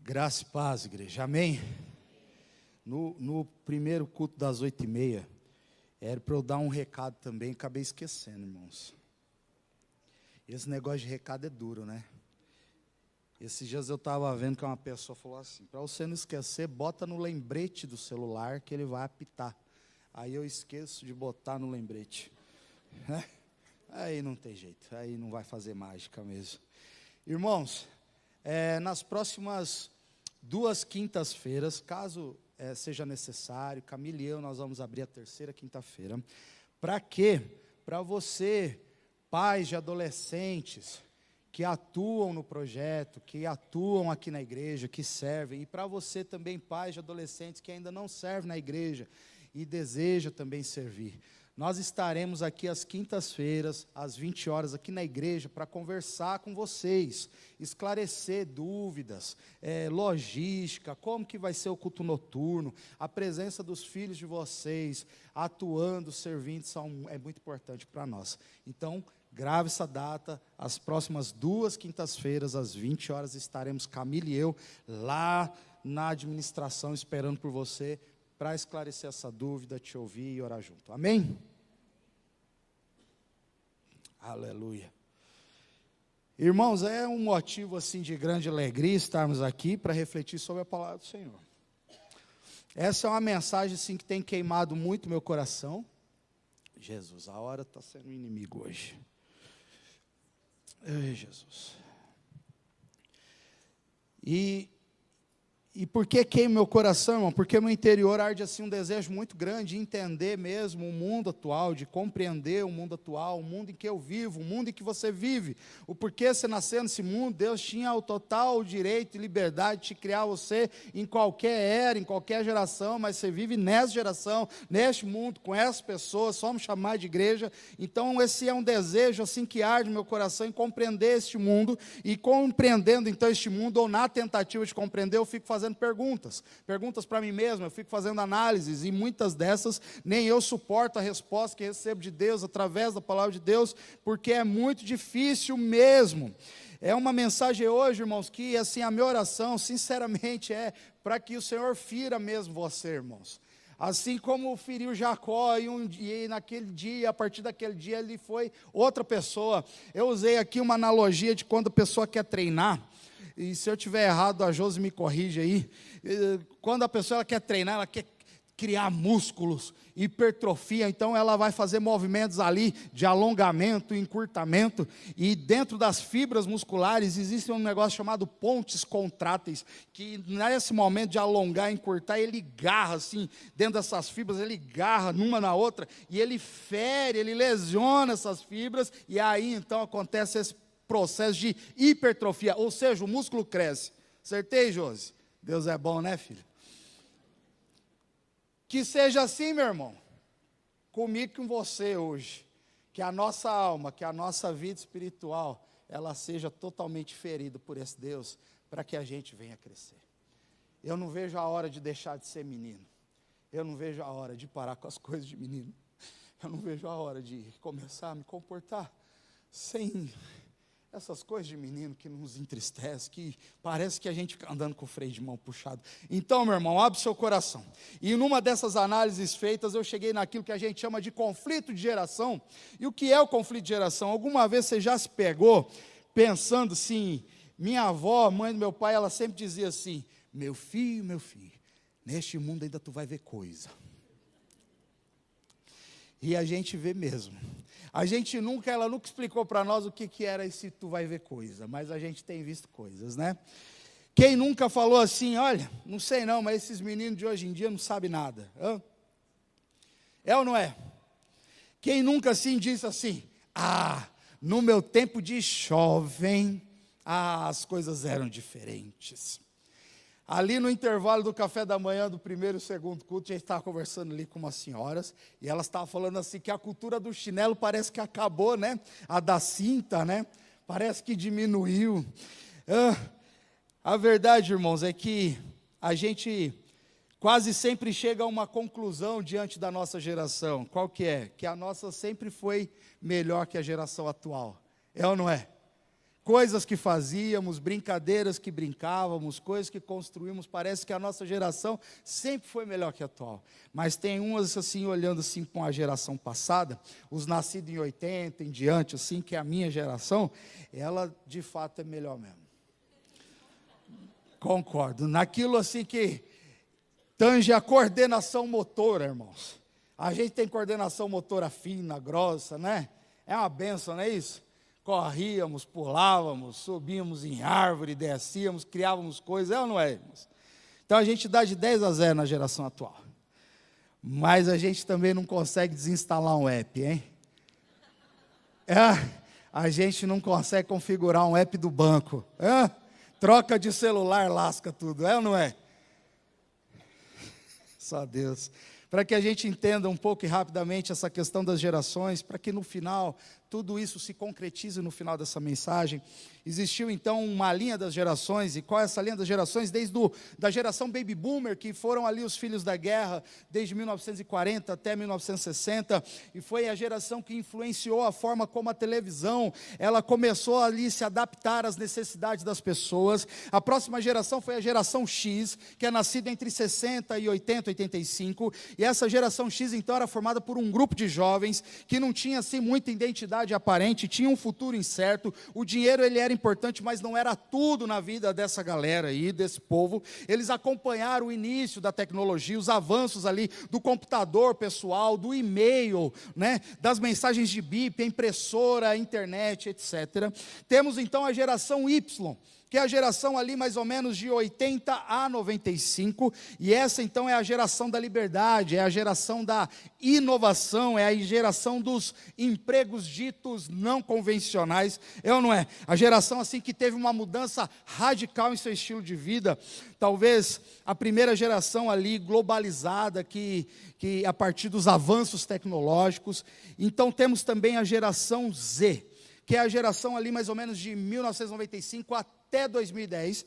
Graça e paz, igreja, amém? No primeiro culto das 8h30, era para eu dar um recado também, acabei esquecendo, irmãos. Esse negócio de recado é duro, né? Esses dias eu estava vendo que uma pessoa falou assim, para você não esquecer, bota no lembrete do celular que ele vai apitar. Aí eu esqueço de botar no lembrete. Aí não tem jeito, aí não vai fazer mágica mesmo. Irmãos, nas próximas 2 quintas-feiras, caso seja necessário, Camila e eu, nós vamos abrir a 3ª quinta-feira. Para quê? Para você, pais de adolescentes, que atuam no projeto, que atuam aqui na igreja, que servem, e para você também, pais de adolescentes que ainda não servem na igreja, e deseja também servir. Nós estaremos aqui às quintas-feiras, às 20 horas, aqui na igreja, para conversar com vocês, esclarecer dúvidas, logística, como que vai ser o culto noturno, a presença dos filhos de vocês, atuando, servindo, é muito importante para nós. Então, grave essa data, as próximas 2 quintas-feiras, às 20 horas, estaremos, Camila e eu, lá na administração, esperando por você, para esclarecer essa dúvida, te ouvir e orar junto. Amém? Aleluia. Irmãos, é um motivo assim de grande alegria estarmos aqui para refletir sobre a palavra do Senhor. Essa é uma mensagem assim que tem queimado muito meu coração. Jesus, a hora está sendo inimigo hoje. Ai, Jesus. E por que queima meu coração, irmão? Porque meu interior arde assim um desejo muito grande de entender mesmo o mundo atual, de compreender o mundo atual, o mundo em que eu vivo, o mundo em que você vive. O porquê você nasceu nesse mundo, Deus tinha o total direito e liberdade de te criar você em qualquer era, em qualquer geração, mas você vive nessa geração, neste mundo, com essas pessoas, somos chamados de igreja. Então esse é um desejo assim que arde no meu coração em compreender este mundo, e compreendendo então este mundo, ou na tentativa de compreender, eu fico fazendo perguntas para mim mesmo, eu fico fazendo análises, e muitas dessas nem eu suporto a resposta que recebo de Deus, através da palavra de Deus, porque é muito difícil mesmo. É uma mensagem hoje, irmãos, que assim, a minha oração, sinceramente, é para que o Senhor fira mesmo você, irmãos. Assim como feriu Jacó, e naquele dia, a partir daquele dia, ele foi outra pessoa. Eu usei aqui uma analogia de quando a pessoa quer treinar. E se eu estiver errado, a Josi me corrige aí. Quando a pessoa quer treinar, ela quer criar músculos, hipertrofia, então ela vai fazer movimentos ali de alongamento, encurtamento, e dentro das fibras musculares existe um negócio chamado pontes contráteis, que nesse momento de alongar, encurtar, ele garra assim, dentro dessas fibras, ele garra numa na outra, e ele fere, ele lesiona essas fibras, e aí então acontece esse processo de hipertrofia, ou seja, o músculo cresce. Acertei, Josi? Deus é bom, né, filho? Que seja assim, meu irmão, comigo e com você hoje, que a nossa alma, que a nossa vida espiritual, ela seja totalmente ferida por esse Deus, para que a gente venha crescer. Eu não vejo a hora de deixar de ser menino, eu não vejo a hora de parar com as coisas de menino, eu não vejo a hora de começar a me comportar sem essas coisas de menino que nos entristece, que parece que a gente fica andando com o freio de mão puxado. Então, meu irmão, abre seu coração. E numa dessas análises feitas, eu cheguei naquilo que a gente chama de conflito de geração. E o que é o conflito de geração? Alguma vez você já se pegou pensando assim, minha avó, mãe do meu pai, ela sempre dizia assim, meu filho, neste mundo ainda tu vai ver coisa. E a gente vê mesmo. Ela nunca explicou para nós o que era esse tu vai ver coisa, mas a gente tem visto coisas, né? Quem nunca falou assim, olha, não sei não, mas esses meninos de hoje em dia não sabem nada. É ou não é? Quem nunca assim disse assim, no meu tempo de jovem, as coisas eram diferentes. Ali no intervalo do café da manhã, do primeiro e segundo culto, a gente estava conversando ali com umas senhoras, e elas estavam falando assim, que a cultura do chinelo parece que acabou, né? A da cinta, né? Parece que diminuiu. A verdade, irmãos, é que a gente quase sempre chega a uma conclusão diante da nossa geração. Qual que é? Que a nossa sempre foi melhor que a geração atual. É ou não é? coisas que fazíamos, brincadeiras que brincávamos, coisas que construímos, parece que a nossa geração sempre foi melhor que a atual. Mas tem umas assim, olhando assim com a geração passada, os nascidos em 80 em diante, assim, que é a minha geração, ela de fato é melhor mesmo. Concordo. Naquilo assim que tange a coordenação motora, irmãos. A gente tem coordenação motora fina, grossa, né? É uma benção, não é isso? Corríamos, pulávamos, subíamos em árvore, descíamos, criávamos coisas, é ou não é, irmãos? Então a gente dá de 10-0 na geração atual. Mas a gente também não consegue desinstalar um app, hein? A gente não consegue configurar um app do banco. Troca de celular, lasca tudo, é ou não é? Só Deus. Para que a gente entenda um pouco e rapidamente essa questão das gerações, para que no final, tudo isso se concretize no final dessa mensagem. Existiu então uma linha das gerações, e qual é essa linha das gerações? Desde da geração Baby Boomer, que foram ali os filhos da guerra, desde 1940 até 1960, e foi a geração que influenciou a forma como a televisão, ela começou ali se adaptar às necessidades das pessoas. A próxima geração foi a geração X, que é nascida entre 60 e 80, 85, e essa geração X então era formada por um grupo de jovens, que não tinha assim muita identidade aparente, tinha um futuro incerto, o dinheiro ele era importante, mas não era tudo na vida dessa galera aí, desse povo. Eles acompanharam o início da tecnologia, os avanços ali do computador pessoal, do e-mail, né, das mensagens de bip, a impressora, a internet, etc. Temos então a geração Y, que é a geração ali mais ou menos de 80 a 95, e essa então é a geração da liberdade, é a geração da inovação, é a geração dos empregos ditos não convencionais, é ou não é? A geração assim que teve uma mudança radical em seu estilo de vida, talvez a primeira geração ali globalizada, que a partir dos avanços tecnológicos. Então temos também a geração Z, que é a geração ali mais ou menos de 1995 até 2010,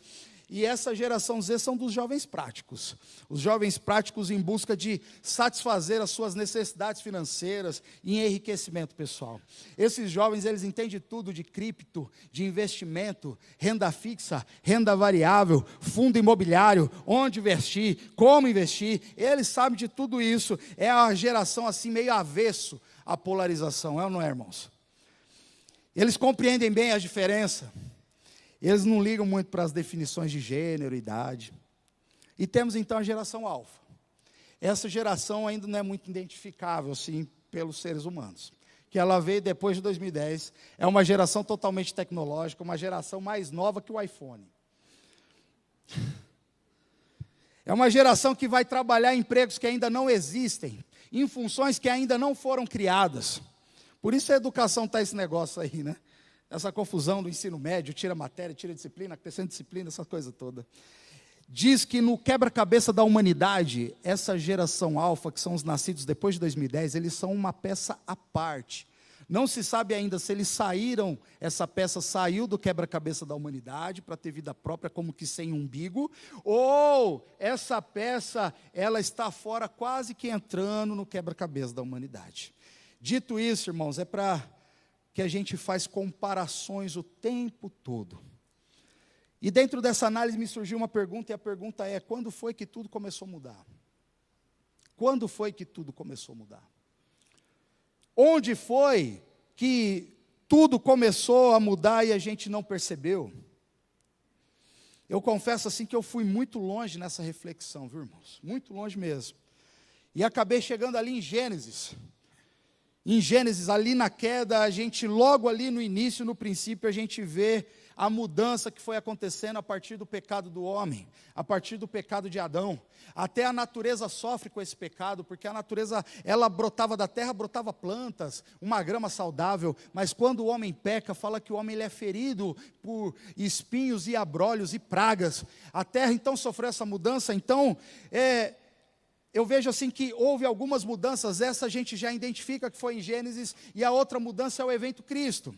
e essa geração Z são dos jovens práticos, os jovens práticos em busca de satisfazer as suas necessidades financeiras e enriquecimento pessoal. Esses jovens, eles entendem tudo de cripto, de investimento, renda fixa, renda variável, fundo imobiliário, onde investir, como investir, eles sabem de tudo isso. É a geração assim meio avesso à polarização, é ou não é, irmãos? Eles compreendem bem a diferença, eles não ligam muito para as definições de gênero, idade. E temos então a geração alfa. Essa geração ainda não é muito identificável assim pelos seres humanos, que ela veio depois de 2010, é uma geração totalmente tecnológica, uma geração mais nova que o iPhone. É uma geração que vai trabalhar em empregos que ainda não existem, em funções que ainda não foram criadas. Por isso a educação está esse negócio aí, né? Essa confusão do ensino médio, tira matéria, tira disciplina, acrescenta disciplina, essa coisa toda. Diz que no quebra-cabeça da humanidade, essa geração alfa, que são os nascidos depois de 2010, eles são uma peça à parte. Não se sabe ainda se eles saíram, essa peça saiu do quebra-cabeça da humanidade para ter vida própria, como que sem umbigo, ou essa peça, ela está fora, quase que entrando no quebra-cabeça da humanidade. Dito isso, irmãos, é para que a gente faz comparações o tempo todo. E dentro dessa análise me surgiu uma pergunta, e a pergunta é: quando foi que tudo começou a mudar? Quando foi que tudo começou a mudar? Onde foi que tudo começou a mudar e a gente não percebeu? Eu confesso assim que eu fui muito longe nessa reflexão, viu, irmãos? Muito longe mesmo. E acabei chegando ali em Gênesis. Em Gênesis, ali na queda, a gente logo ali no início, no princípio, a gente vê a mudança que foi acontecendo a partir do pecado do homem, a partir do pecado de Adão. Até a natureza sofre com esse pecado, porque a natureza, ela brotava da terra, brotava plantas, uma grama saudável, mas quando o homem peca, fala que o homem ele é ferido por espinhos e abrolhos e pragas. A terra então sofreu essa mudança, então eu vejo assim que houve algumas mudanças, essa a gente já identifica que foi em Gênesis, e a outra mudança é o evento Cristo.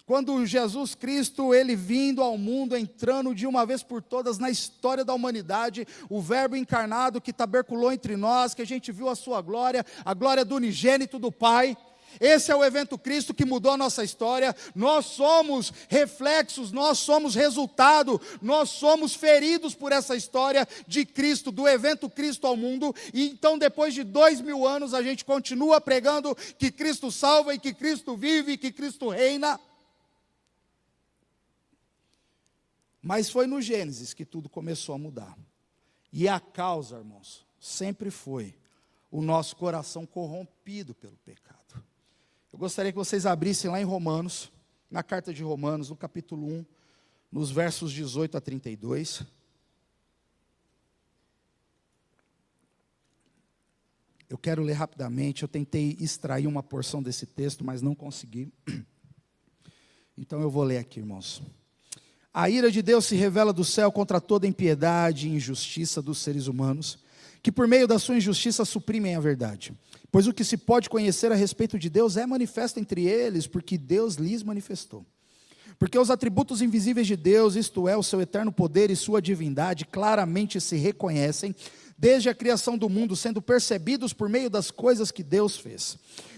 Quando Jesus Cristo, ele vindo ao mundo, entrando de uma vez por todas na história da humanidade, o verbo encarnado que taberculou entre nós, que a gente viu a sua glória, a glória do unigênito do Pai. Esse é o evento Cristo que mudou a nossa história. Nós somos reflexos, nós somos resultado, nós somos feridos por essa história de Cristo, do evento Cristo ao mundo. E então, depois de 2000 anos, a gente continua pregando que Cristo salva, e que Cristo vive, e que Cristo reina. Mas foi no Gênesis que tudo começou a mudar. E a causa, irmãos, sempre foi o nosso coração corrompido pelo pecado. Eu gostaria que vocês abrissem lá em Romanos, na carta de Romanos, no capítulo 1, nos versos 18 a 32. Eu quero ler rapidamente, eu tentei extrair uma porção desse texto, mas não consegui. Então eu vou ler aqui, irmãos. A ira de Deus se revela do céu contra toda impiedade e injustiça dos seres humanos, que por meio da sua injustiça suprimem a verdade. Pois o que se pode conhecer a respeito de Deus é manifesto entre eles, porque Deus lhes manifestou. Porque os atributos invisíveis de Deus, isto é, o seu eterno poder e sua divindade, claramente se reconhecem, desde a criação do mundo, sendo percebidos por meio das coisas que Deus fez.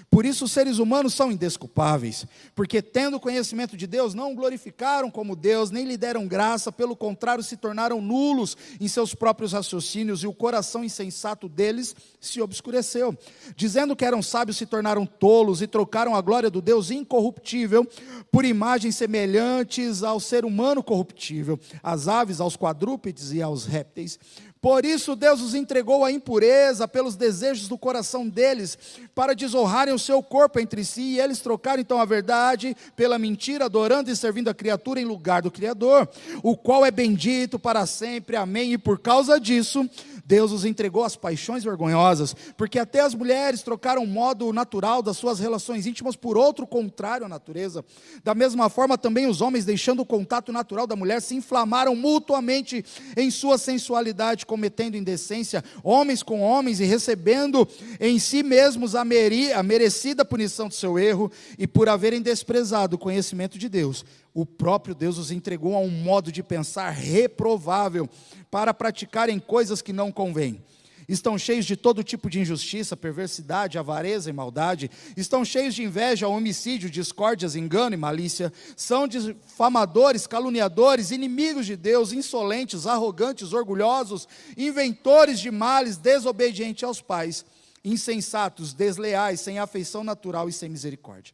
Por isso os seres humanos são indesculpáveis, porque tendo conhecimento de Deus, não o glorificaram como Deus, nem lhe deram graça, pelo contrário se tornaram nulos em seus próprios raciocínios, e o coração insensato deles se obscureceu. Dizendo que eram sábios, se tornaram tolos, e trocaram a glória do Deus incorruptível, por imagens semelhantes ao ser humano corruptível, às aves, aos quadrúpedes e aos répteis. Por isso Deus os entregou à impureza pelos desejos do coração deles, para desonrarem o seu corpo entre si, e eles trocaram então a verdade pela mentira, adorando e servindo a criatura em lugar do Criador, o qual é bendito para sempre, amém. E por causa disso, Deus os entregou às paixões vergonhosas, porque até as mulheres trocaram o modo natural das suas relações íntimas por outro contrário à natureza. Da mesma forma também os homens, deixando o contato natural da mulher, se inflamaram mutuamente em sua sensualidade, cometendo indecência, homens com homens, e recebendo em si mesmos a merecida punição do seu erro, e por haverem desprezado o conhecimento de Deus, o próprio Deus os entregou a um modo de pensar reprovável, para praticarem coisas que não convêm. Estão cheios de todo tipo de injustiça, perversidade, avareza e maldade. Estão cheios de inveja, homicídio, discórdias, engano e malícia. São difamadores, caluniadores, inimigos de Deus, insolentes, arrogantes, orgulhosos, inventores de males, desobedientes aos pais, insensatos, desleais, sem afeição natural e sem misericórdia.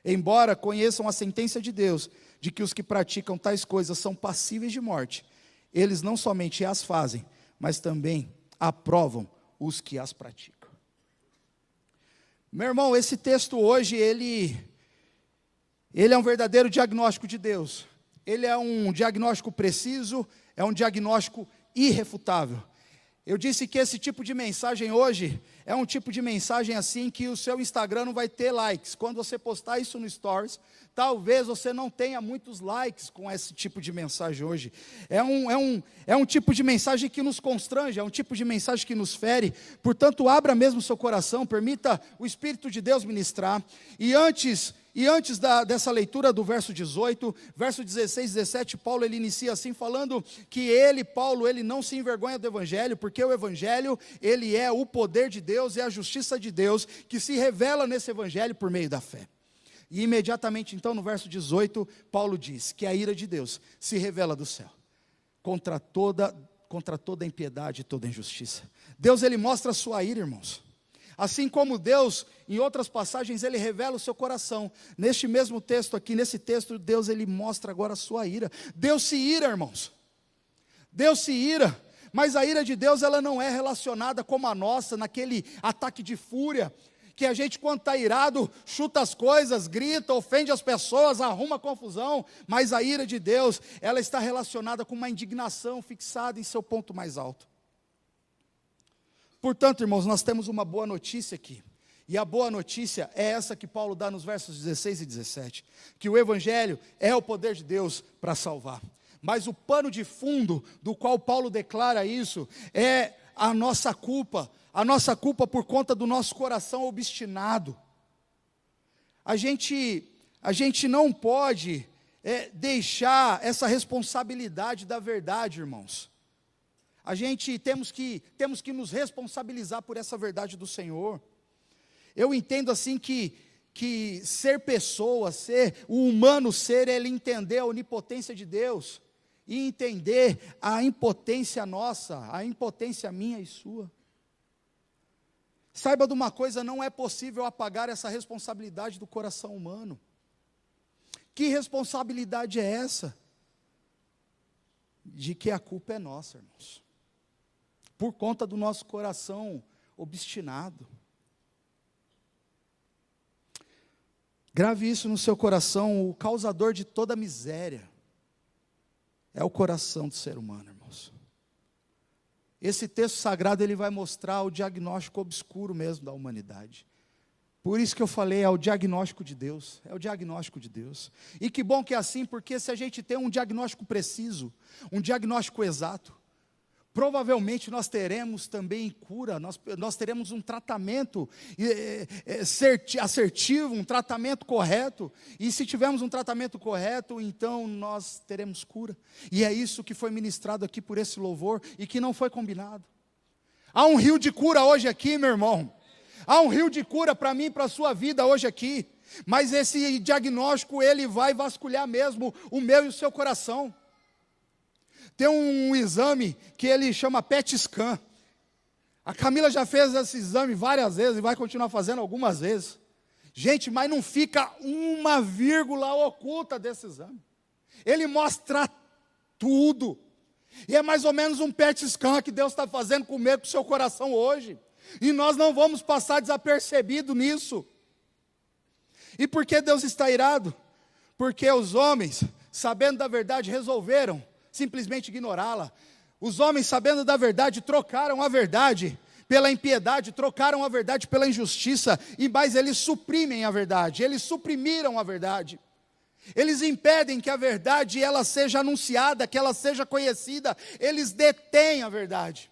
Embora conheçam a sentença de Deus, de que os que praticam tais coisas são passíveis de morte, eles não somente as fazem, mas também aprovam os que as praticam. Meu irmão, esse texto hoje, ele é um verdadeiro diagnóstico de Deus. Ele é um diagnóstico preciso, é um diagnóstico irrefutável. Eu disse que esse tipo de mensagem hoje é um tipo de mensagem assim que o seu Instagram não vai ter likes. Quando você postar isso no Stories, talvez você não tenha muitos likes com esse tipo de mensagem hoje. É um tipo de mensagem que nos constrange, é um tipo de mensagem que nos fere. Portanto, abra mesmo o seu coração, permita o Espírito de Deus ministrar. E antes dessa leitura do verso 18, verso 16 e 17, Paulo ele inicia assim, falando que Paulo, não se envergonha do Evangelho, porque o Evangelho, ele é o poder de Deus, é a justiça de Deus, que se revela nesse Evangelho por meio da fé. E imediatamente então no verso 18, Paulo diz que a ira de Deus se revela do céu, contra toda impiedade e toda injustiça. Deus ele mostra a sua ira, irmãos. Assim como Deus, em outras passagens, ele revela o seu coração. Neste mesmo texto aqui, nesse texto, Deus ele mostra agora a sua ira. Deus se ira, irmãos. Deus se ira. Mas a ira de Deus, ela não é relacionada como a nossa, naquele ataque de fúria, que a gente quando está irado, chuta as coisas, grita, ofende as pessoas, arruma confusão. Mas a ira de Deus, ela está relacionada com uma indignação fixada em seu ponto mais alto. Portanto, irmãos, nós temos uma boa notícia aqui. E a boa notícia é essa que Paulo dá nos versos 16 e 17. Que o Evangelho é o poder de Deus para salvar. Mas o pano de fundo do qual Paulo declara isso é a nossa culpa. A nossa culpa por conta do nosso coração obstinado. A gente não pode deixar essa responsabilidade da verdade, irmãos. A gente temos que nos responsabilizar por essa verdade do Senhor. Eu entendo assim que ser pessoa, o humano ser, ele entender a onipotência de Deus, e entender a impotência nossa, a impotência minha e sua. Saiba de uma coisa, não é possível apagar essa responsabilidade do coração humano. Que responsabilidade é essa? De que a culpa é nossa, irmãos. Por conta do nosso coração obstinado. Grave isso no seu coração, o causador de toda miséria é o coração do ser humano, irmãos. Esse texto sagrado, ele vai mostrar o diagnóstico obscuro mesmo da humanidade. Por isso que eu falei, é o diagnóstico de Deus, é o diagnóstico de Deus. E que bom que é assim, porque se a gente tem um diagnóstico preciso, um diagnóstico exato, provavelmente nós teremos também cura, nós teremos um tratamento assertivo, um tratamento correto, e se tivermos um tratamento correto, então nós teremos cura. E é isso que foi ministrado aqui por esse louvor, e que não foi combinado. Há um rio de cura hoje aqui, meu irmão. Há um rio de cura para mim e para a sua vida hoje aqui. Mas esse diagnóstico, ele vai vasculhar mesmo o meu e o seu coração. Tem um exame que ele chama PET scan. A Camila já fez esse exame várias vezes e vai continuar fazendo algumas vezes. Gente, mas não fica uma vírgula oculta desse exame. Ele mostra tudo. E é mais ou menos um PET scan que Deus está fazendo comigo, com o seu coração hoje. E nós não vamos passar desapercebido nisso. E por que Deus está irado? Porque os homens, sabendo da verdade, resolveram simplesmente ignorá-la. Os homens, sabendo da verdade, trocaram a verdade pela impiedade, trocaram a verdade pela injustiça, e mais, eles suprimem a verdade, eles suprimiram a verdade. Eles impedem que a verdade ela seja anunciada, que ela seja conhecida, eles detêm a verdade.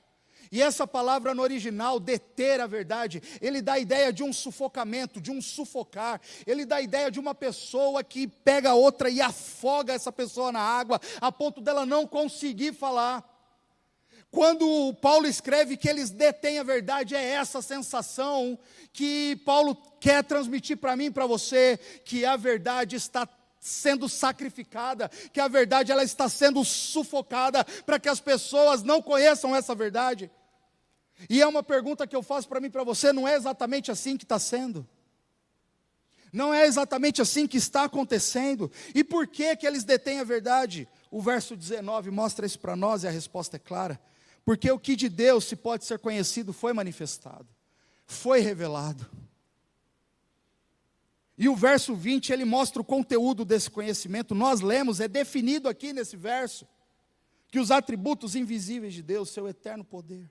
E essa palavra no original, deter a verdade, ele dá a ideia de um sufocamento, de um sufocar. Ele dá a ideia de uma pessoa que pega a outra e afoga essa pessoa na água, a ponto dela não conseguir falar. Quando Paulo escreve que eles detêm a verdade, é essa sensação que Paulo quer transmitir para mim e para você, que a verdade está sendo sacrificada, que a verdade ela está sendo sufocada, para que as pessoas não conheçam essa verdade. E é uma pergunta que eu faço para mim e para você, não é exatamente assim que está sendo? Não é exatamente assim que está acontecendo? E por que eles detêm a verdade? O verso 19 mostra isso para nós e a resposta é clara. Porque o que de Deus se pode ser conhecido foi manifestado, foi revelado. E o verso 20, ele mostra o conteúdo desse conhecimento. Nós lemos, é definido aqui nesse verso, que os atributos invisíveis de Deus, seu eterno poder,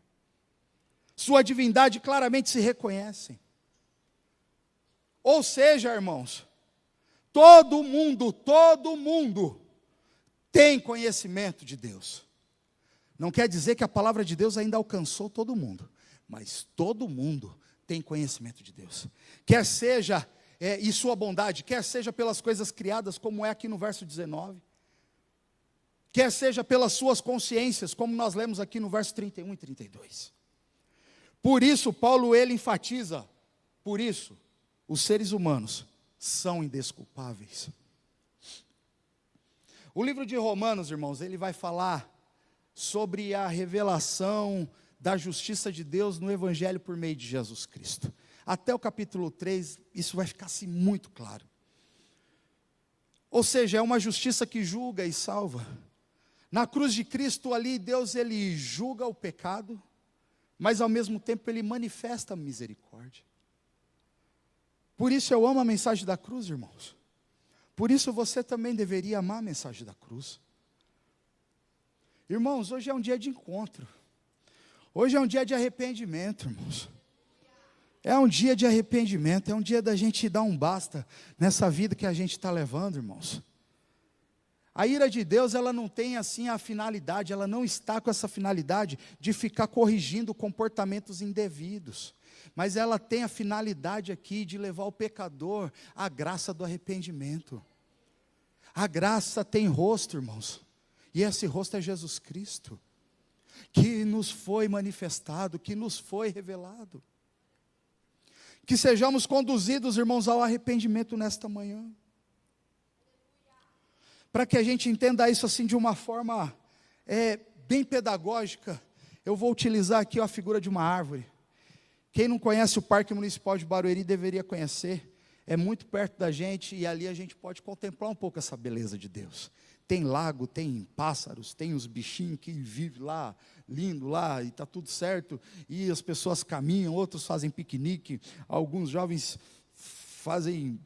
sua divindade claramente se reconhecem. Ou seja, irmãos, todo mundo tem conhecimento de Deus. Não quer dizer que a palavra de Deus ainda alcançou todo mundo, mas todo mundo tem conhecimento de Deus. Quer seja e sua bondade, quer seja pelas coisas criadas, como é aqui no verso 19, quer seja pelas suas consciências, como nós lemos aqui no verso 31 e 32. Por isso, Paulo, ele enfatiza, por isso, os seres humanos são indesculpáveis. O livro de Romanos, irmãos, ele vai falar sobre a revelação da justiça de Deus no Evangelho por meio de Jesus Cristo. Até o capítulo 3, isso vai ficar assim muito claro. Ou seja, é uma justiça que julga e salva. Na cruz de Cristo ali, Deus ele julga o pecado, mas ao mesmo tempo ele manifesta a misericórdia. Por isso eu amo a mensagem da cruz, irmãos. Por isso você também deveria amar a mensagem da cruz. Irmãos, hoje é um dia de encontro. Hoje é um dia de arrependimento, irmãos. É um dia de arrependimento, é um dia da gente dar um basta nessa vida que a gente está levando, irmãos. A ira de Deus, ela não tem assim a finalidade, ela não está com essa finalidade de ficar corrigindo comportamentos indevidos. Mas ela tem a finalidade aqui de levar o pecador à graça do arrependimento. A graça tem rosto, irmãos. E esse rosto é Jesus Cristo, que nos foi manifestado, que nos foi revelado. Que sejamos conduzidos, irmãos, ao arrependimento nesta manhã. Para que a gente entenda isso assim de uma forma bem pedagógica, eu vou utilizar aqui a figura de uma árvore. Quem não conhece o Parque Municipal de Barueri deveria conhecer. É muito perto da gente e ali a gente pode contemplar um pouco essa beleza de Deus. Tem lago, tem pássaros, tem os bichinhos que vivem lá, lindo lá, e está tudo certo. E as pessoas caminham, outros fazem piquenique, alguns jovens fazem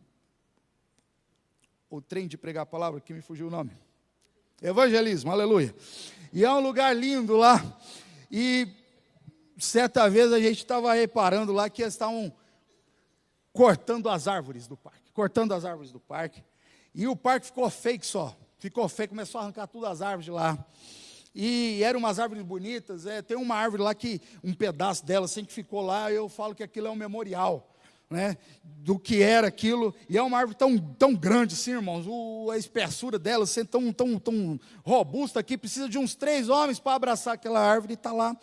o trem de pregar a palavra, que me fugiu o nome. Evangelismo, aleluia. E é um lugar lindo lá. E certa vez a gente estava reparando lá que eles estavam cortando as árvores do parque. E o parque ficou feio só. Ficou feio, começou a arrancar todas as árvores de lá. E eram umas árvores bonitas. Tem uma árvore lá que, um pedaço dela assim que ficou lá, eu falo que aquilo é um memorial, né, do que era aquilo. E é uma árvore tão grande assim, irmãos. A espessura dela assim, tão robusta que precisa de uns 3 homens para abraçar aquela árvore e está lá.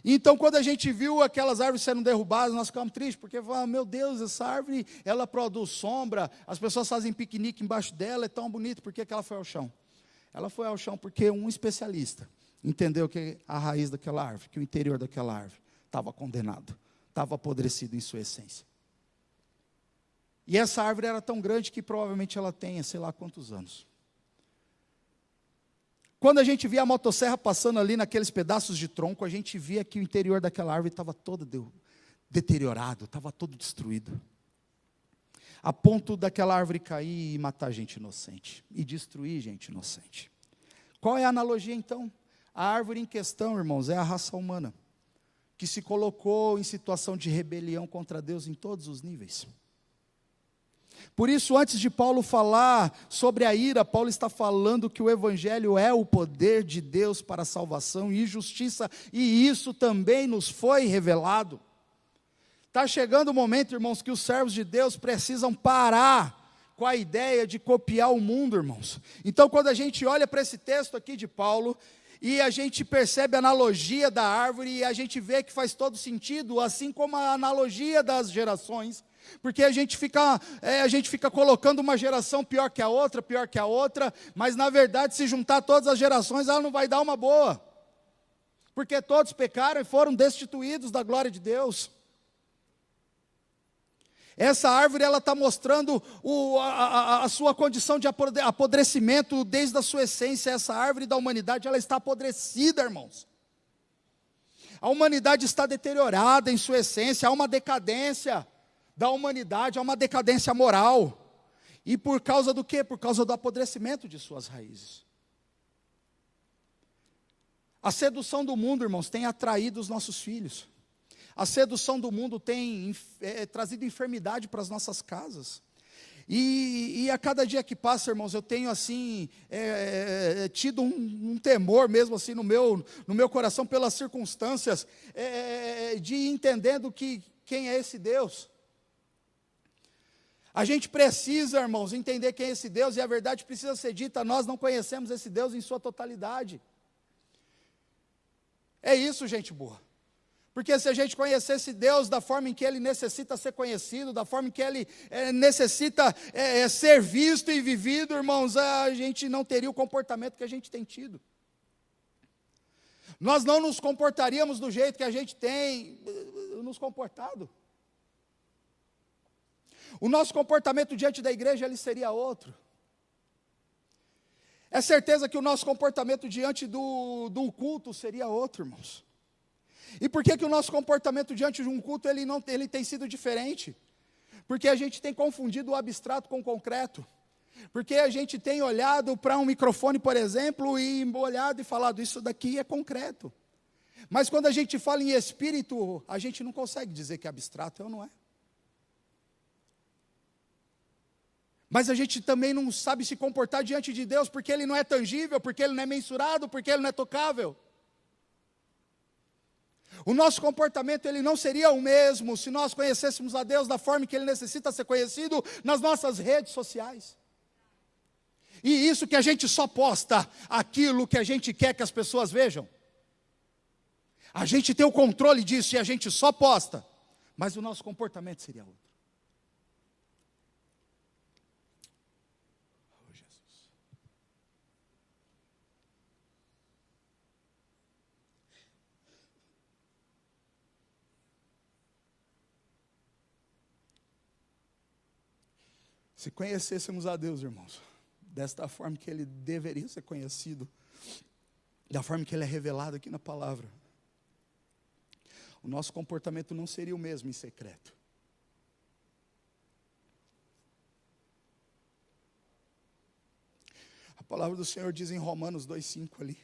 Então, quando a gente viu aquelas árvores sendo derrubadas, nós ficamos tristes, porque falamos, meu Deus, essa árvore, ela produz sombra, as pessoas fazem piquenique embaixo dela, é tão bonito, por que ela foi ao chão? Ela foi ao chão porque um especialista entendeu que a raiz daquela árvore, que o interior daquela árvore estava condenado, estava apodrecido em sua essência. E essa árvore era tão grande que provavelmente ela tenha, sei lá quantos anos. Quando a gente via a motosserra passando ali naqueles pedaços de tronco, a gente via que o interior daquela árvore estava todo deteriorado, estava todo destruído. A ponto daquela árvore cair e matar gente inocente, e destruir gente inocente. Qual é a analogia então? A árvore em questão, irmãos, é a raça humana, que se colocou em situação de rebelião contra Deus em todos os níveis. Por isso, antes de Paulo falar sobre a ira, Paulo está falando que o Evangelho é o poder de Deus para a salvação e justiça, e isso também nos foi revelado. Está chegando o momento, irmãos, que os servos de Deus precisam parar com a ideia de copiar o mundo, irmãos. Então, quando a gente olha para esse texto aqui de Paulo, e a gente percebe a analogia da árvore, e a gente vê que faz todo sentido, assim como a analogia das gerações, porque a gente fica colocando uma geração pior que a outra, mas na verdade, se juntar todas as gerações, ela não vai dar uma boa, porque todos pecaram e foram destituídos da glória de Deus. Essa árvore, ela está mostrando a sua condição de apodrecimento desde a sua essência. Essa árvore da humanidade, ela está apodrecida, irmãos. A humanidade está deteriorada em sua essência, há uma decadência da humanidade, há uma decadência moral. E por causa do quê? Por causa do apodrecimento de suas raízes. A sedução do mundo, irmãos, tem atraído os nossos filhos. A sedução do mundo tem trazido enfermidade para as nossas casas. E a cada dia que passa, irmãos, eu tenho assim, tido um temor mesmo assim no meu coração pelas circunstâncias, de entendendo quem é esse Deus. A gente precisa, irmãos, entender quem é esse Deus, e a verdade precisa ser dita, nós não conhecemos esse Deus em sua totalidade. É isso, gente boa. Porque se a gente conhecesse Deus da forma em que Ele necessita ser conhecido, da forma em que Ele necessita ser visto e vivido, irmãos, a gente não teria o comportamento que a gente tem tido. Nós não nos comportaríamos do jeito que a gente tem nos comportado. O nosso comportamento diante da igreja, ele seria outro. É certeza que o nosso comportamento diante do culto seria outro, irmãos. E por que o nosso comportamento diante de um culto, ele tem sido diferente? Porque a gente tem confundido o abstrato com o concreto. Porque a gente tem olhado para um microfone, por exemplo, e olhado e falado, isso daqui é concreto. Mas quando a gente fala em espírito, a gente não consegue dizer que é abstrato, ou não é? Mas a gente também não sabe se comportar diante de Deus, porque Ele não é tangível, porque Ele não é mensurado, porque Ele não é tocável. O nosso comportamento, ele não seria o mesmo se nós conhecêssemos a Deus da forma que Ele necessita ser conhecido nas nossas redes sociais. E isso que a gente só posta aquilo que a gente quer que as pessoas vejam. A gente tem o controle disso e a gente só posta mas o nosso comportamento seria outro. Oh, Jesus. Se conhecêssemos a Deus, irmãos, desta forma que Ele deveria ser conhecido, da forma que Ele é revelado aqui na palavra, o nosso comportamento não seria o mesmo em secreto. A palavra do Senhor diz em Romanos 2,5 ali,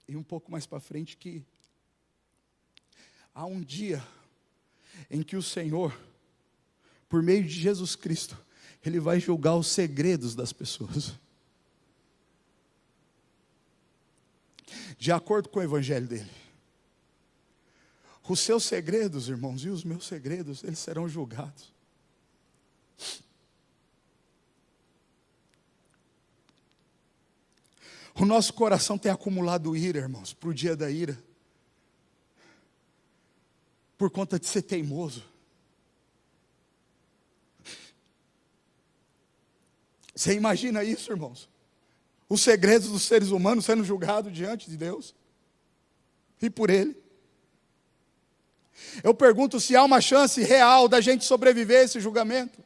e um pouco mais para frente, que há um dia em que o Senhor, por meio de Jesus Cristo, Ele vai julgar os segredos das pessoas. De acordo com o evangelho dele. Os seus segredos, irmãos, e os meus segredos, eles serão julgados. O nosso coração tem acumulado ira, irmãos, para o dia da ira. Por conta de ser teimoso. Você imagina isso, irmãos? Os segredos dos seres humanos sendo julgados diante de Deus. E por Ele. Eu pergunto se há uma chance real da gente sobreviver a esse julgamento.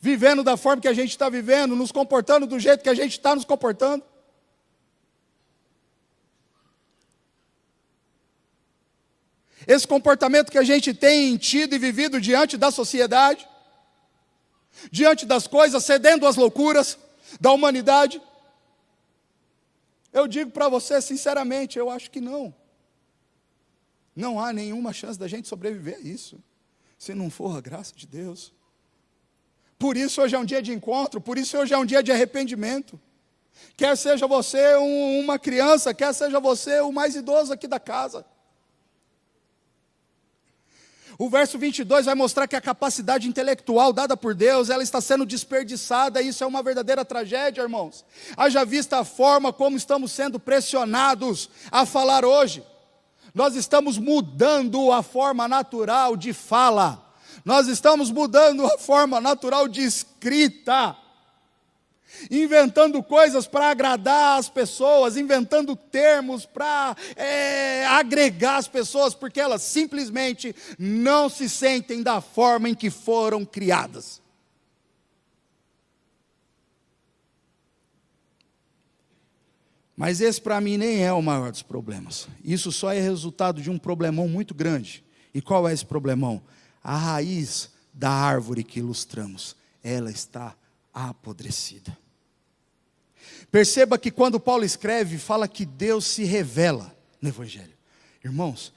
Vivendo da forma que a gente está vivendo, nos comportando do jeito que a gente está nos comportando. Esse comportamento que a gente tem tido e vivido diante da sociedade, diante das coisas, cedendo às loucuras da humanidade. Eu digo para você sinceramente, eu acho que não. Não há nenhuma chance da gente sobreviver a isso, se não for a graça de Deus. Por isso hoje é um dia de encontro, por isso hoje é um dia de arrependimento. Quer seja você uma criança, quer seja você o mais idoso aqui da casa. O verso 22 vai mostrar que a capacidade intelectual dada por Deus, ela está sendo desperdiçada, e isso é uma verdadeira tragédia, irmãos. Haja vista a forma como estamos sendo pressionados a falar hoje. Nós estamos mudando a forma natural de fala. Nós estamos mudando a forma natural de escrita. Inventando coisas para agradar as pessoas, inventando termos para agregar as pessoas, porque elas simplesmente não se sentem da forma em que foram criadas. Mas esse para mim nem é o maior dos problemas. Isso só é resultado de um problemão muito grande. E qual é esse problemão? A raiz da árvore que ilustramos, ela está apodrecida. Perceba que quando Paulo escreve, fala que Deus se revela no Evangelho. Irmãos,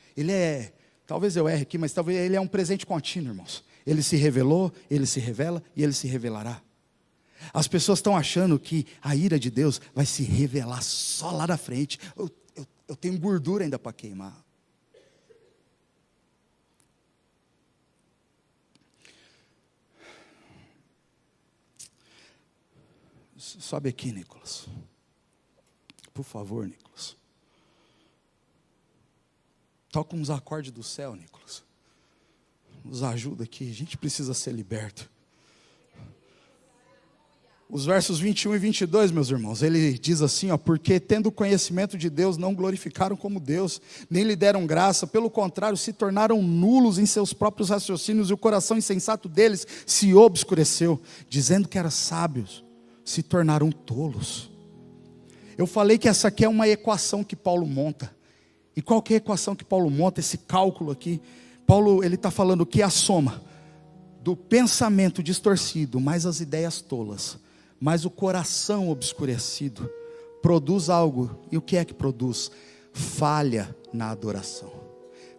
talvez eu erre aqui, mas talvez ele é um presente contínuo, irmãos. Ele se revelou, ele se revela e ele se revelará. As pessoas estão achando que a ira de Deus vai se revelar só lá na frente. Eu tenho gordura ainda para queimar. Sobe aqui, Nicolas. Por favor, Nicolas. Toca uns acordes do céu, Nicolas. Nos ajuda aqui, a gente precisa ser liberto. Os versos 21 e 22, meus irmãos, ele diz assim, porque tendo conhecimento de Deus, não glorificaram como Deus, nem lhe deram graça, pelo contrário, se tornaram nulos em seus próprios raciocínios, e o coração insensato deles se obscureceu, dizendo que eram sábios, se tornaram tolos. Eu falei que essa aqui é uma equação que Paulo monta, e qual que é a equação que Paulo monta, esse cálculo aqui? Paulo, ele está falando que a soma do pensamento distorcido, mais as ideias tolas, mas o coração obscurecido produz algo. E o que é que produz? Falha na adoração.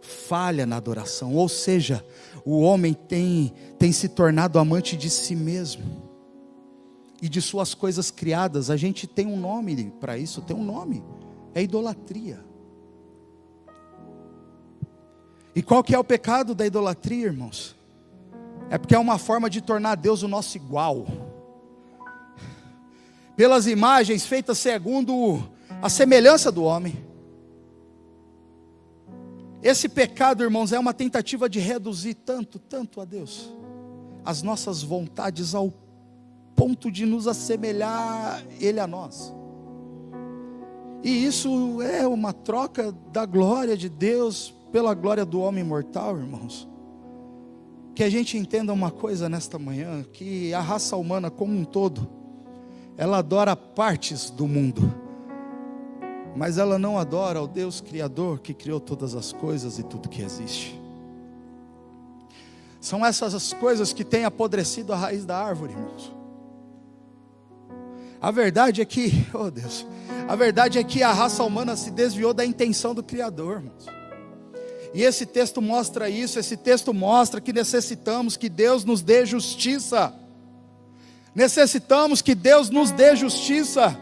Falha na adoração. Ou seja, o homem tem se tornado amante de si mesmo e de suas coisas criadas. A gente tem um nome para isso, tem um nome. É idolatria. E qual que é o pecado da idolatria, irmãos? É porque é uma forma de tornar Deus o nosso igual. Pelas imagens feitas segundo a semelhança do homem. Esse pecado, irmãos, é uma tentativa de reduzir tanto a Deus, as nossas vontades ao ponto de nos assemelhar Ele a nós. E isso é uma troca da glória de Deus pela glória do homem mortal, irmãos. Que a gente entenda uma coisa nesta manhã, que a raça humana como um todo, ela adora partes do mundo, mas ela não adora o Deus Criador que criou todas as coisas e tudo que existe. São essas as coisas que têm apodrecido a raiz da árvore, irmãos. A verdade é que, oh Deus, a verdade é que a raça humana se desviou da intenção do Criador, irmãos. E esse texto mostra isso, esse texto mostra que necessitamos que Deus nos dê justiça. Necessitamos que Deus nos dê justiça,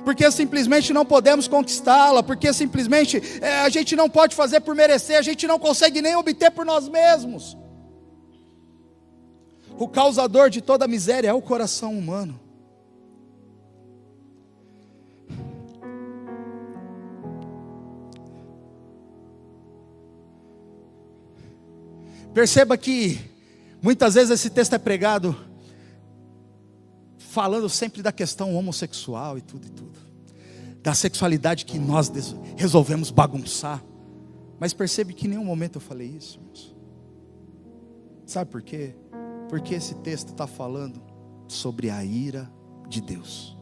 porque simplesmente não podemos conquistá-la, porque simplesmente a gente não pode fazer por merecer, a gente não consegue nem obter por nós mesmos. O causador de toda miséria é o coração humano. Perceba que muitas vezes esse texto é pregado falando sempre da questão homossexual e tudo, da sexualidade que nós resolvemos bagunçar. Mas percebe que em nenhum momento eu falei isso, irmãos. Sabe por quê? Porque esse texto está falando sobre a ira de Deus.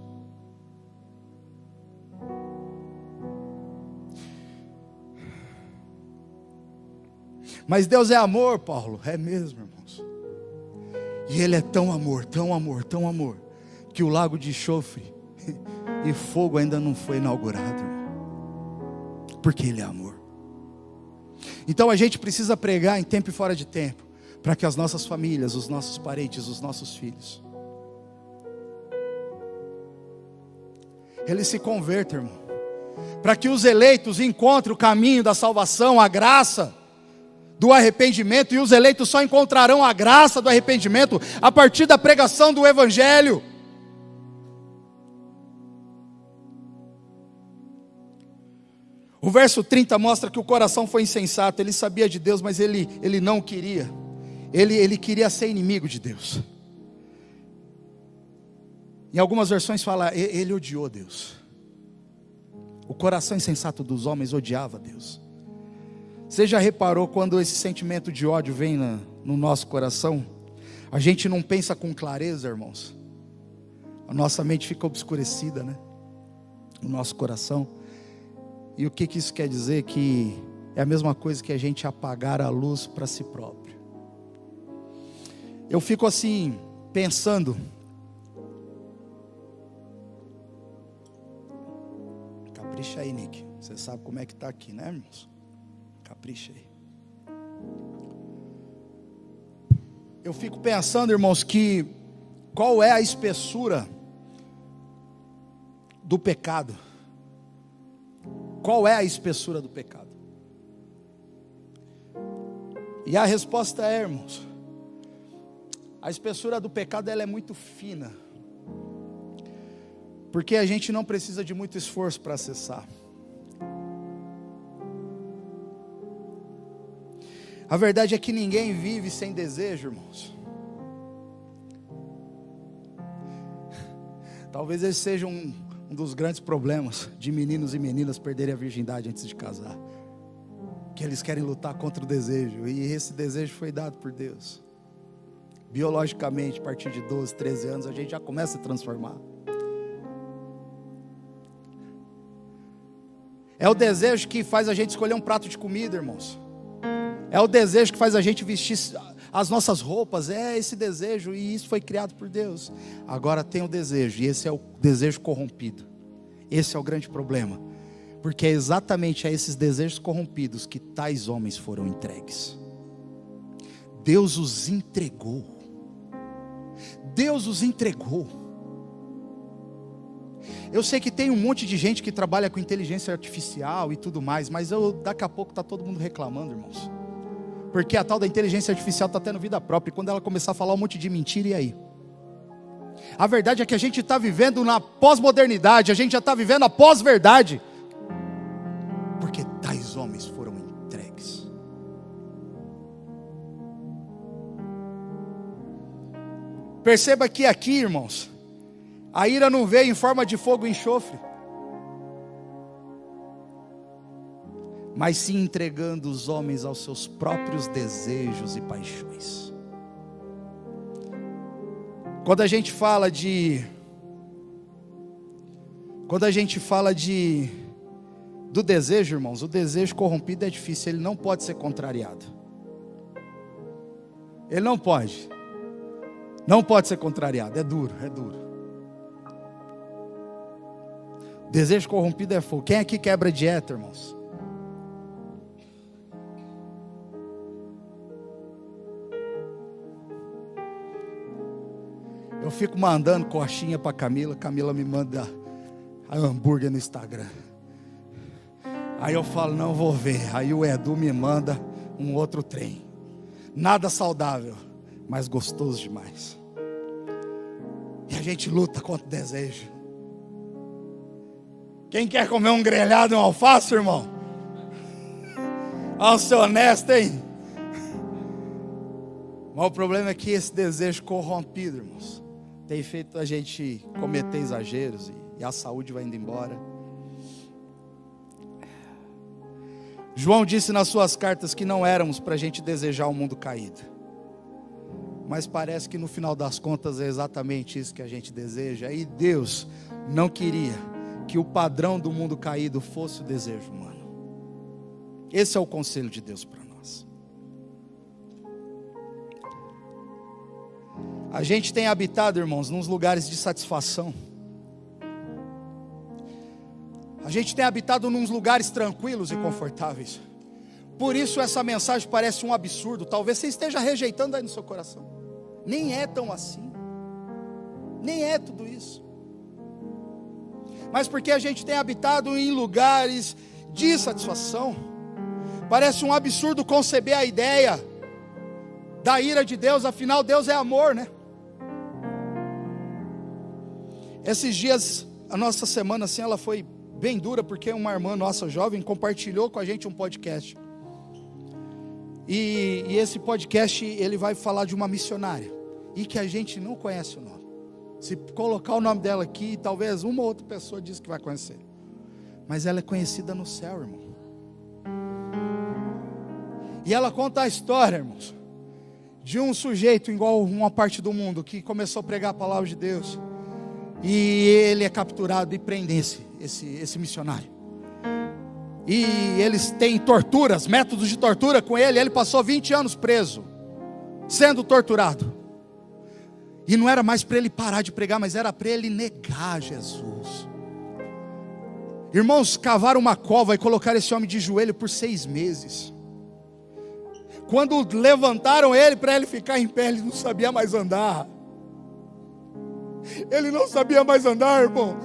Mas Deus é amor, Paulo. É mesmo, irmãos. E Ele é tão amor, que o lago de enxofre e fogo ainda não foi inaugurado, irmão. Porque Ele é amor. Então a gente precisa pregar em tempo e fora de tempo, para que as nossas famílias, os nossos parentes, os nossos filhos, eles se convertam, irmão. Para que os eleitos encontrem o caminho da salvação, a graça do arrependimento, e os eleitos só encontrarão a graça do arrependimento a partir da pregação do Evangelho. O verso 30 mostra que o coração foi insensato. Ele sabia de Deus, mas ele não queria. Ele queria ser inimigo de Deus. Em algumas versões fala, ele odiou Deus. O coração insensato dos homens odiava Deus. Você já reparou quando esse sentimento de ódio vem no nosso coração? A gente não pensa com clareza, irmãos. A nossa mente fica obscurecida, né? O nosso coração. E o que isso quer dizer? Que é a mesma coisa que a gente apagar a luz para si próprio. Eu fico assim, pensando. Capricha aí, Nick. Você sabe como é que está aqui, né, irmãos? Capricha aí. Eu fico pensando, irmãos, que qual é a espessura do pecado? Qual é a espessura do pecado? E a resposta é, irmãos, a espessura do pecado ela é muito fina, porque a gente não precisa de muito esforço para acessar. A verdade é que ninguém vive sem desejo, irmãos. Talvez esse seja um dos grandes problemas de meninos e meninas perderem a virgindade antes de casar. Que eles querem lutar contra o desejo. E esse desejo foi dado por Deus. Biologicamente, a partir de 12, 13 anos, a gente já começa a transformar. É o desejo que faz a gente escolher um prato de comida, irmãos. É o desejo que faz a gente vestir as nossas roupas. É esse desejo, e isso foi criado por Deus. Agora tem o desejo, e esse é o desejo corrompido. Esse é o grande problema. Porque é exatamente a esses desejos corrompidos que tais homens foram entregues. Deus os entregou. Deus os entregou. Eu sei que tem um monte de gente que trabalha com inteligência artificial e tudo mais, mas daqui a pouco está todo mundo reclamando, irmãos. Porque a tal da inteligência artificial está tendo vida própria. E quando ela começar a falar um monte de mentira, e aí? A verdade é que a gente está vivendo na pós-modernidade. A gente já está vivendo a pós-verdade. Porque tais homens foram entregues. Perceba que aqui, irmãos, a ira não veio em forma de fogo e enxofre, mas sim entregando os homens aos seus próprios desejos e paixões. Quando a gente fala do desejo, irmãos, o desejo corrompido é difícil, ele não pode ser contrariado. Ele não pode ser contrariado, é duro. Desejo corrompido é fogo. Quem aqui quebra dieta, irmãos? Eu fico mandando coxinha para Camila me manda hambúrguer no Instagram. Aí eu falo, não vou ver. Aí o Edu me manda um outro trem. Nada saudável, mas gostoso demais. E a gente luta contra o desejo. Quem quer comer um grelhado e um alface, irmão? Vamos ser honesto, hein? Mas o problema é que esse desejo corrompido, irmãos, tem feito a gente cometer exageros e a saúde vai indo embora. João disse nas suas cartas que não éramos para a gente desejar um mundo caído, mas parece que no final das contas é exatamente isso que a gente deseja. E Deus não queria que o padrão do mundo caído fosse o desejo humano. Esse é o conselho de Deus para nós. A gente tem habitado, irmãos, nos lugares de satisfação. A gente tem habitado nos lugares tranquilos e confortáveis. Por isso essa mensagem parece um absurdo. Talvez você esteja rejeitando aí no seu coração. Nem é tão assim. Nem é tudo isso. Mas porque a gente tem habitado em lugares de satisfação, parece um absurdo conceber a ideia da ira de Deus. Afinal, Deus é amor, né? Esses dias, a nossa semana assim, ela foi bem dura, porque uma irmã nossa jovem compartilhou com a gente um podcast. E esse podcast, ele vai falar de uma missionária, e que a gente não conhece o nome. Se colocar o nome dela aqui, talvez uma ou outra pessoa diz que vai conhecer. Mas ela é conhecida no céu, irmão. E ela conta a história, irmãos, de um sujeito igual uma parte do mundo, que começou a pregar a palavra de Deus. E ele é capturado e prendem esse missionário. E eles têm torturas, métodos de tortura com ele. Ele passou 20 anos preso, sendo torturado. E não era mais para ele parar de pregar, mas era para ele negar Jesus. Irmãos, cavaram uma cova e colocaram esse homem de joelho por 6 meses. Quando levantaram ele para ele ficar em pé, ele não sabia mais andar. Ele não sabia mais andar, irmãos.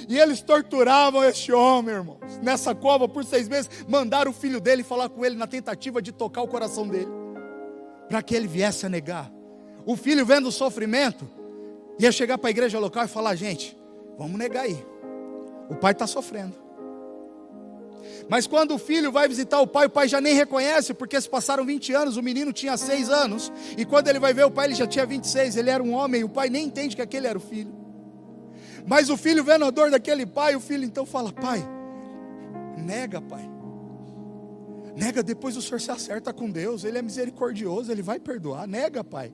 E eles torturavam este homem, irmãos, nessa cova por 6 meses. Mandaram o filho dele falar com ele na tentativa de tocar o coração dele, para que ele viesse a negar. O filho, vendo o sofrimento, ia chegar para a igreja local e falar: gente, vamos negar aí, o pai está sofrendo. Mas quando o filho vai visitar o pai já nem reconhece, porque se passaram 20 anos, o menino tinha 6 anos, e quando ele vai ver o pai, ele já tinha 26, ele era um homem, e o pai nem entende que aquele era o filho. Mas o filho vendo a dor daquele pai, o filho então fala: pai, nega, pai, nega, depois o senhor se acerta com Deus, ele é misericordioso, ele vai perdoar, nega, pai.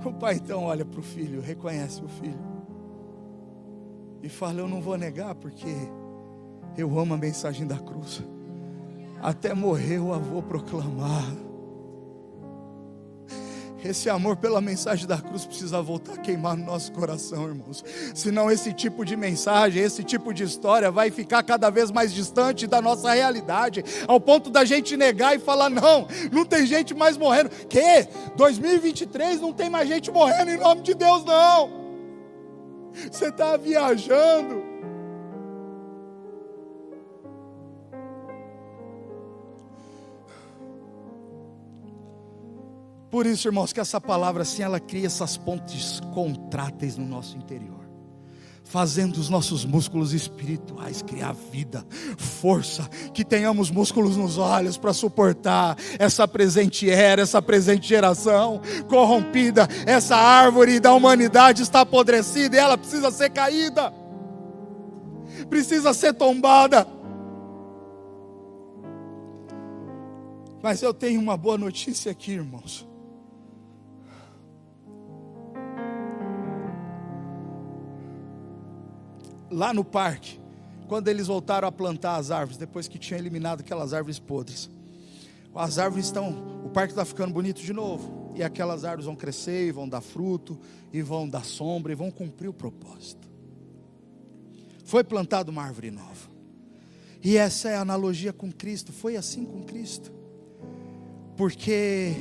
O pai então olha para o filho, reconhece o filho, e fala: eu não vou negar, porque eu amo a mensagem da cruz, até morrer eu a vou proclamar. Esse amor pela mensagem da cruz precisa voltar a queimar no nosso coração, irmãos. Senão esse tipo de mensagem, esse tipo de história vai ficar cada vez mais distante da nossa realidade, ao ponto da gente negar e falar: não tem gente mais morrendo. Que? 2023 não tem mais gente morrendo em nome de Deus, não. Você está viajando. Por isso, irmãos, que essa palavra assim, ela cria essas pontes contráteis no nosso interior. fazendo os nossos músculos espirituais criar vida, força, que tenhamos músculos nos olhos para suportar essa presente era, essa presente geração corrompida. Essa árvore da humanidade está apodrecida e ela precisa ser caída, precisa ser tombada. Mas eu tenho uma boa notícia aqui, irmãos. Lá no parque, quando eles voltaram a plantar as árvores, depois que tinham eliminado aquelas árvores podres, as árvores o parque está ficando bonito de novo, e aquelas árvores vão crescer, e vão dar fruto, e vão dar sombra, e vão cumprir o propósito. Foi plantada uma árvore nova, e essa é a analogia com Cristo. Foi assim com Cristo, porque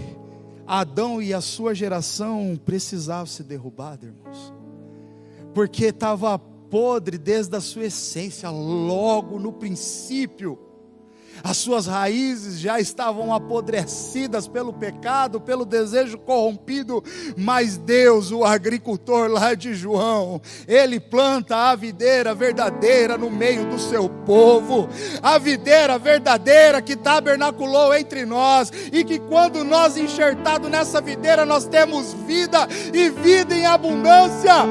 Adão e a sua geração precisavam ser derrubados, irmãos, porque estava podre desde a sua essência, logo no princípio. As suas raízes já estavam apodrecidas pelo pecado, pelo desejo corrompido. Mas Deus, o agricultor lá de João, Ele planta a videira verdadeira no meio do seu povo. A videira verdadeira que tabernaculou entre nós, e que quando nós enxertados nessa videira, nós temos vida, e vida em abundância.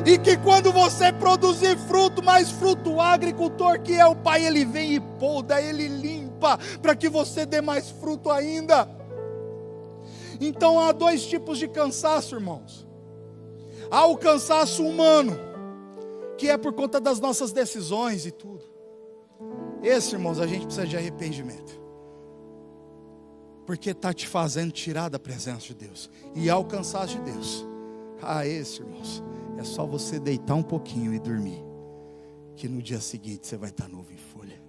E que quando você produzir fruto, mais fruto, o agricultor que é o Pai, Ele vem e poda, Ele limpa, para que você dê mais fruto ainda. Então há dois tipos de cansaço, irmãos. Há o cansaço humano, que é por conta das nossas decisões e tudo. Esse, irmãos, a gente precisa de arrependimento, porque está te fazendo tirar da presença de Deus. E há o cansaço de Deus. Esse, irmãos, é só você deitar um pouquinho e dormir, que no dia seguinte você vai estar novo em folha.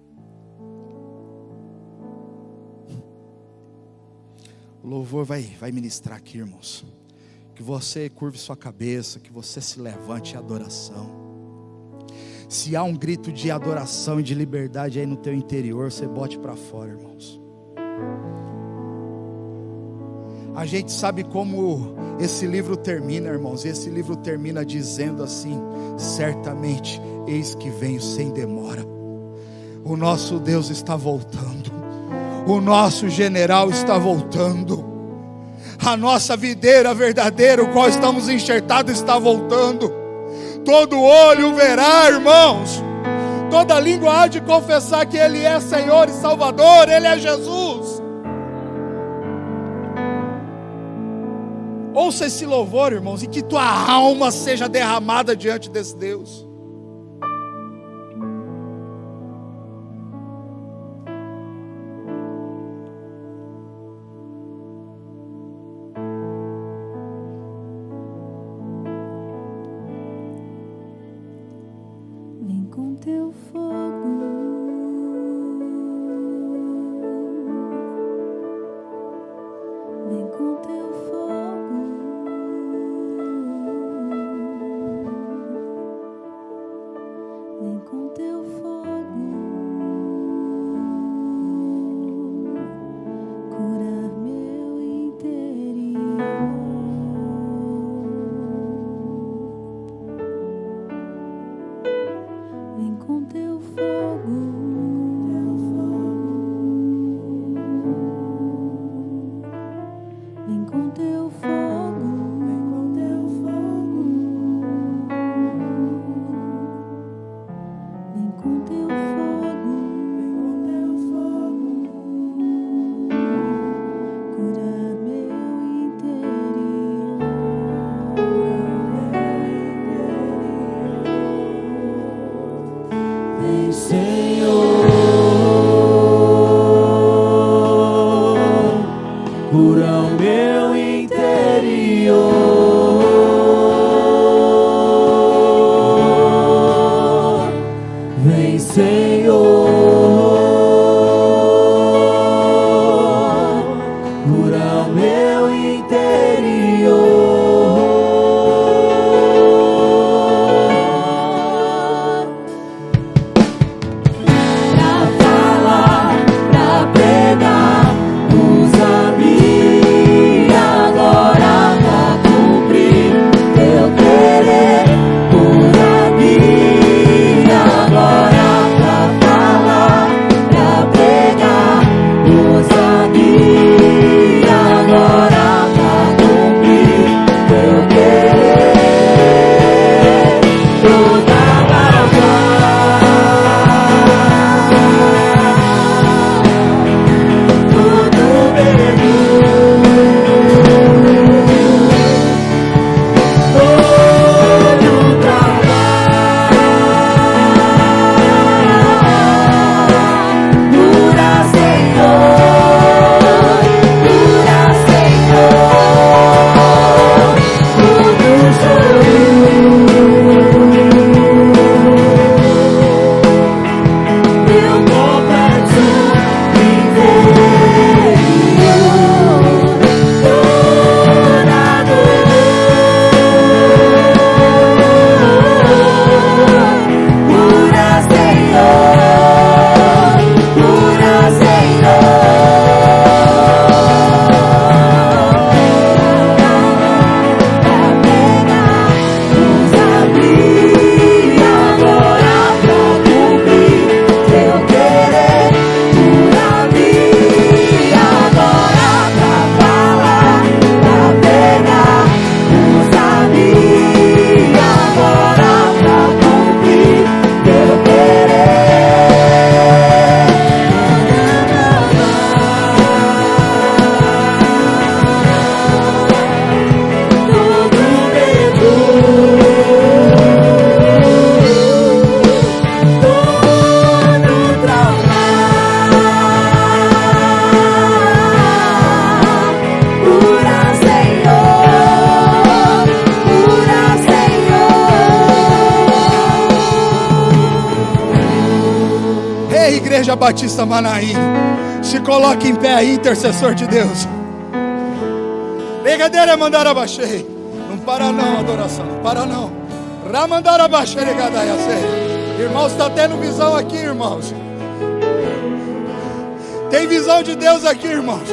O louvor vai ministrar aqui, irmãos. Que você curve sua cabeça, que você se levante em adoração. Se há um grito de adoração e de liberdade aí no teu interior, você bote para fora, irmãos. A gente sabe como esse livro termina, irmãos. Esse livro termina dizendo assim: certamente, eis que venho sem demora. O nosso Deus está voltando. O nosso general está voltando. A nossa videira verdadeira, o qual estamos enxertados, está voltando. Todo olho verá, irmãos. Toda língua há de confessar que Ele é Senhor e Salvador. Ele é Jesus. Ouça esse louvor, irmãos, e que tua alma seja derramada diante desse Deus. Vem com teu fogo, vem com teu fogo. Vem com teu fogo, curar meu interior. Vem com teu fogo, vem com teu fogo, vem com teu fogo. Vem Igreja Batista Manaim. Se coloque em pé aí, intercessor de Deus. Regadeira mandar abaixei. Não para não, adoração. Não para não. Ramandar abaixei, regadeira. Irmãos, está tendo visão aqui, irmãos. Tem visão de Deus aqui, irmãos.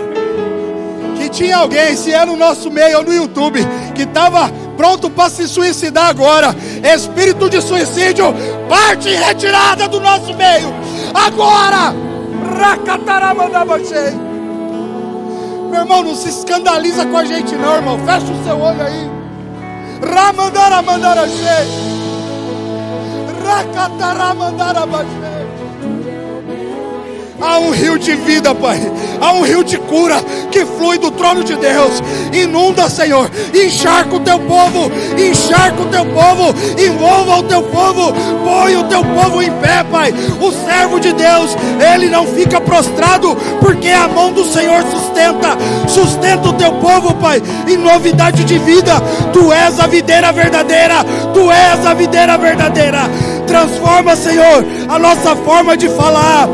Que tinha alguém, se é no nosso meio ou no YouTube, que estava pronto para se suicidar agora. Espírito de suicídio, parte em retirada do nosso meio. Agora! Racataramandabachei. Meu irmão, não se escandaliza com a gente não, irmão. Fecha o seu olho aí. Ramandaramandarachei. Racataramandarabachei. Há um rio de vida, Pai. Há um rio de cura que flui do trono de Deus. Inunda, Senhor. Encharca o teu povo. Encharca o teu povo. Envolva o teu povo. Põe o teu povo em pé, Pai. O servo de Deus, ele não fica prostrado, porque a mão do Senhor sustenta. Sustenta o teu povo, Pai, em novidade de vida. Tu és a videira verdadeira. Tu és a videira verdadeira. Transforma, Senhor, a nossa forma de falar.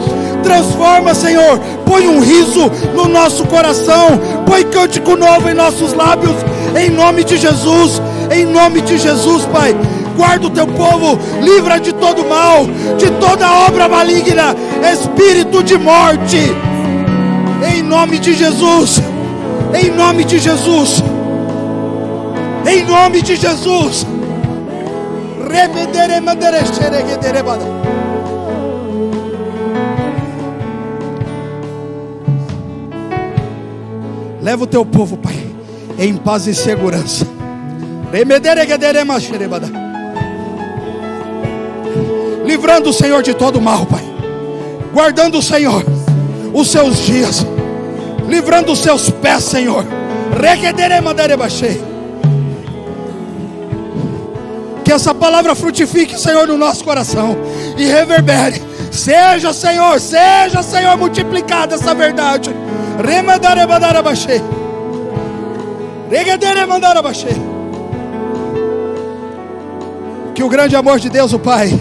Transforma, Senhor, põe um riso no nosso coração, põe cântico novo em nossos lábios, em nome de Jesus, Pai. Guarda o teu povo, livra de todo mal, de toda obra maligna, espírito de morte, em nome de Jesus, em nome de Jesus, em nome de Jesus. Leva o teu povo, Pai, em paz e segurança. Livrando o Senhor de todo mal, Pai. Guardando o Senhor os seus dias. Livrando os seus pés, Senhor. Que essa palavra frutifique, Senhor, no nosso coração e reverbere. Seja, Senhor, multiplicada essa verdade. Que o grande amor de Deus, o Pai,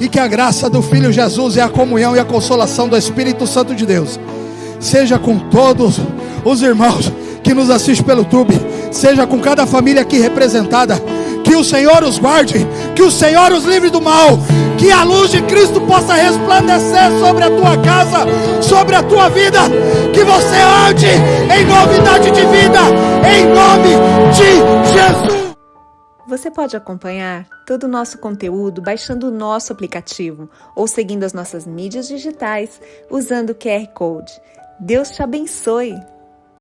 e que a graça do Filho Jesus e a comunhão e a consolação do Espírito Santo de Deus seja com todos os irmãos que nos assistem pelo YouTube, seja com cada família aqui representada. Que o Senhor os guarde, que o Senhor os livre do mal, que a luz de Cristo possa resplandecer sobre a tua casa, sobre a tua vida, que você ande em novidade de vida, em nome de Jesus. Você pode acompanhar todo o nosso conteúdo baixando o nosso aplicativo ou seguindo as nossas mídias digitais usando o QR Code. Deus te abençoe!